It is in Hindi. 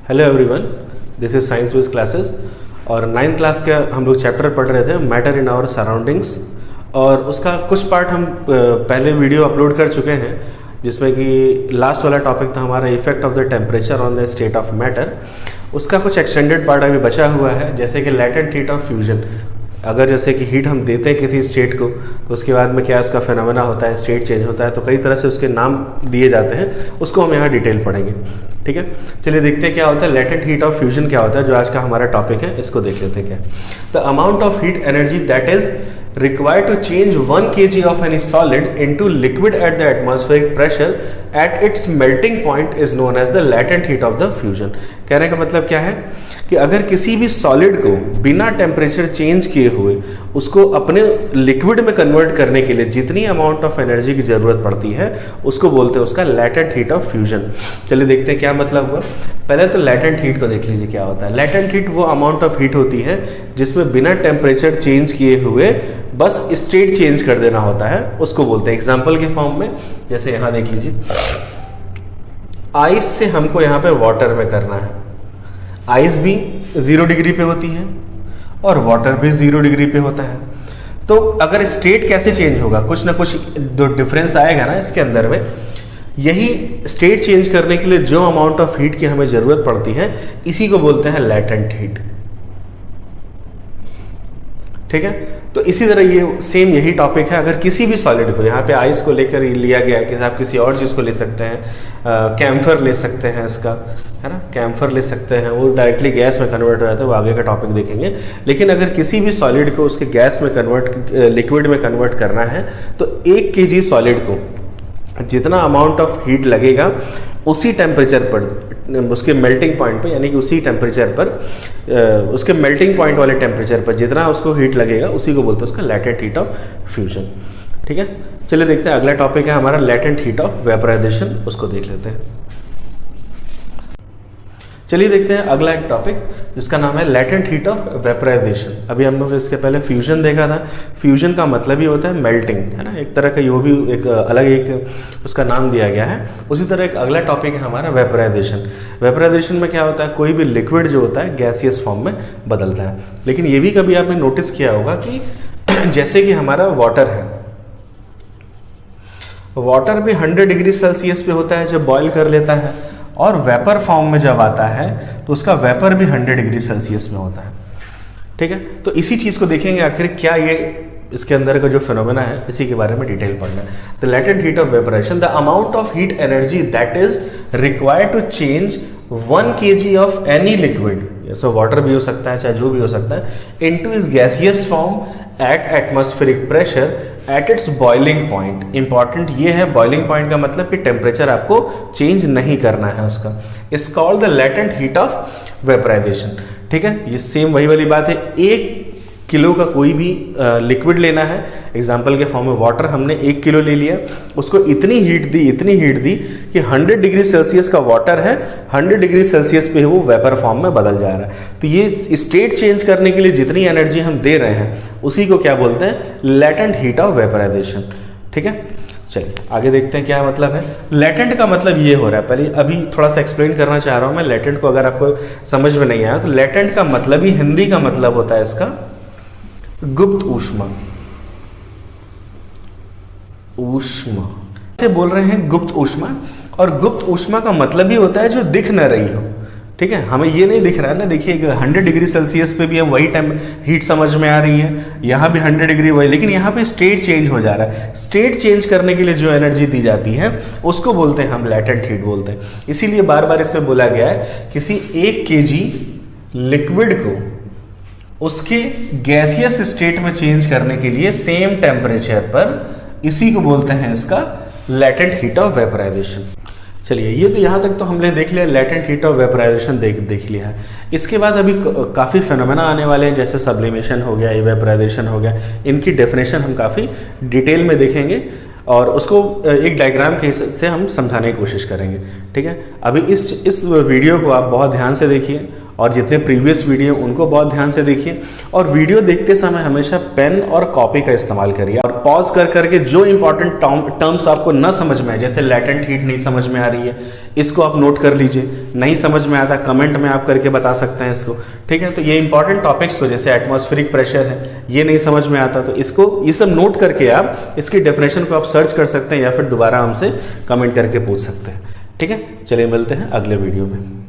Hello everyone, this is science based classes और 9th क्लास के हम लोग चैप्टर पढ़ रहे थे मैटर इन आवर सराउंडिंग्स। और उसका कुछ पार्ट हम पहले वीडियो अपलोड कर चुके हैं, जिसमें कि लास्ट वाला टॉपिक था हमारा effect of the temperature on the state of matter. उसका कुछ एक्सटेंडेड पार्ट अभी बचा हुआ है, जैसे कि लैटेंट हीट ऑफ फ्यूजन। अगर जैसे कि हीट हम देते हैं किसी स्टेट को, तो उसके बाद में क्या उसका फेनोमेना होता है, स्टेट चेंज होता है, तो कई तरह से उसके नाम दिए जाते हैं, उसको हम यहाँ डिटेल पढ़ेंगे। ठीक है, चलिए देखते हैं क्या होता है लैटेंट हीट ऑफ फ्यूजन। क्या होता है, जो आज का हमारा टॉपिक है, इसको देख लेते हैं। क्या the amount of heat energy that is required to change 1 kg of any solid into liquid at the atmospheric pressure at its melting point is known as the latent heat of the fusion। कहने का मतलब क्या है कि अगर किसी भी सॉलिड को बिना टेम्परेचर चेंज किए हुए उसको अपने लिक्विड में कन्वर्ट करने के लिए जितनी अमाउंट ऑफ एनर्जी की जरूरत पड़ती है, उसको बोलते हैं उसका लैटेंट हीट ऑफ फ्यूजन। चलिए देखते हैं क्या मतलब हुआ। पहले तो लैटेंट हीट को देख लीजिए क्या होता है। लैटेंट हीट वो अमाउंट ऑफ हीट होती है जिसमें बिना टेम्परेचर चेंज किए हुए बस स्टेट चेंज कर देना होता है, उसको बोलते हैं। एग्जाम्पल के फॉर्म में जैसे यहां देख लीजिए, आइस से हमको यहां पे वाटर में करना है। आइस भी 0 डिग्री पे होती है और वाटर भी 0 डिग्री पे होता है। तो अगर स्टेट कैसे चेंज होगा, कुछ ना कुछ दो डिफरेंस आएगा ना इसके अंदर में। यही स्टेट चेंज करने के लिए जो अमाउंट ऑफ हीट की हमें जरूरत पड़ती है, इसी को बोलते हैं लैटेंट हीट। ठीक है, तो इसी तरह ये सेम यही टॉपिक है। अगर किसी भी सॉलिड को, यहाँ पे आइस को लेकर लिया गया है, कि आप किसी और चीज़ को ले सकते हैं, कैम्फर ले सकते हैं, इसका है ना, कैम्फर ले सकते हैं, वो डायरेक्टली गैस में कन्वर्ट हो जाता है, वो आगे का टॉपिक देखेंगे। लेकिन अगर किसी भी सॉलिड को उसके गैस में लिक्विड में कन्वर्ट करना है, तो 1 kg सॉलिड को जितना अमाउंट ऑफ हीट लगेगा उसी टेम्परेचर पर, उसके मेल्टिंग पॉइंट पे, यानी कि उसी टेम्परेचर पर, उसके मेल्टिंग पॉइंट वाले टेम्परेचर पर जितना उसको हीट लगेगा, उसी को बोलते हैं उसका लैटेंट हीट ऑफ फ्यूजन। ठीक है, चलिए देखते हैं। अगला टॉपिक है हमारा लैटेंट हीट ऑफ वेपराइजेशन, उसको देख लेते हैं। चलिए देखते हैं अगला एक टॉपिक जिसका नाम है लैटेंट हीट ऑफ वेपराइजेशन। अभी हम लोग इसके पहले फ्यूजन देखा था। फ्यूजन का मतलब ही होता है मेल्टिंग, है ना, एक तरह का, वो भी एक अलग एक उसका नाम दिया गया है। उसी तरह एक अगला टॉपिक है हमारा वेपराइजेशन। वेपराइजेशन में क्या होता है, कोई भी लिक्विड जो होता है गैसियस फॉर्म में बदलता है। लेकिन ये भी कभी आपने नोटिस किया होगा कि जैसे कि हमारा वाटर है, वाटर भी 100 डिग्री सेल्सियस पे होता है जब बॉईल कर लेता है, और वेपर फॉर्म में जब आता है तो उसका वेपर भी 100 डिग्री सेल्सियस में होता है। ठीक है, तो इसी चीज को देखेंगे आखिर क्या ये इसके अंदर का जो फिनोमेना है, इसी के बारे में डिटेल पढ़ना है। The latent heat of evaporation, the amount of heat energy that is required to change 1 kg of any liquid, so water भी हो सकता है, चाहे जो भी हो सकता है, into is gaseous form at atmospheric pressure at its boiling point. Important ये है, बॉइलिंग पॉइंट का मतलब कि टेम्परेचर आपको चेंज नहीं करना है उसका। Is called the latent heat of vaporisation. ठीक है, ये सेम वही वाली बात है। 1 किलो का कोई भी लिक्विड लेना है, एग्जाम्पल के फॉर्म में वाटर हमने 1 किलो ले लिया, उसको इतनी हीट दी कि 100 डिग्री सेल्सियस का वाटर है, 100 डिग्री सेल्सियस पे वो वेपर फॉर्म में बदल जा रहा है। तो ये स्टेट चेंज करने के लिए जितनी एनर्जी हम दे रहे हैं, उसी को क्या बोलते हैं, लैटेंट हीट ऑफ वेपराइजेशन। ठीक है, चलिए आगे देखते हैं क्या मतलब है। लैटेंट का मतलब ये हो रहा है, पहले अभी थोड़ा सा एक्सप्लेन करना चाह रहा हूं मैं लैटेंट को, अगर आपको समझ में नहीं आया तो लैटेंट का मतलब ही, हिंदी का मतलब होता है इसका गुप्त ऊष्मा। ऊष्मा से बोल रहे हैं गुप्त ऊष्मा, और गुप्त ऊष्मा का मतलब ही होता है जो दिख न रही हो। ठीक है, हमें ये नहीं दिख रहा है ना, देखिए 100 डिग्री सेल्सियस पे भी हम वही टाइम हीट समझ में आ रही है, यहाँ भी 100 डिग्री वही, लेकिन यहाँ पे स्टेट चेंज हो जा रहा है। स्टेट चेंज करने के लिए जो एनर्जी दी जाती है उसको बोलते हैं हम लैटेंट हीट बोलते हैं। इसीलिए बार बार इसमें बोला गया है, किसी 1 kg लिक्विड को उसके गैसियस स्टेट में चेंज करने के लिए सेम टेम्परेचर पर, इसी को बोलते हैं इसका लैटेंट हीट ऑफ वेपराइजेशन। चलिए, ये तो यहाँ तक तो हमने देख लिया, लैटेंट हीट ऑफ वेपराइजेशन देख लिया है। इसके बाद अभी काफ़ी फिनोमेना आने वाले हैं, जैसे सब्लिमेशन हो गया, इवेपराइजेशन हो गया। इनकी डेफिनेशन हम काफ़ी डिटेल में देखेंगे और उसको एक डायग्राम के से हम समझाने की कोशिश करेंगे। ठीक है, अभी इस वीडियो को आप बहुत ध्यान से देखिए और जितने प्रीवियस वीडियो उनको बहुत ध्यान से देखिए, और वीडियो देखते समय हमेशा पेन और कॉपी का इस्तेमाल करिए, और पॉज कर करके जो इंपॉर्टेंट टर्म्स आपको न समझ में आए, जैसे लैटेंट हीट नहीं समझ में आ रही है, इसको आप नोट कर लीजिए। नहीं समझ में आता कमेंट में आप करके बता सकते हैं इसको, ठीक है। तो ये इंपॉर्टेंट टॉपिक्स को, जैसे एटमॉस्फेरिक प्रेशर है, ये नहीं समझ में आता तो इसको, ये सब नोट करके आप इसकी डेफिनेशन को आप सर्च कर सकते हैं या फिर दोबारा हमसे कमेंट करके पूछ सकते हैं, ठीक है। चलिए मिलते हैं अगले वीडियो में।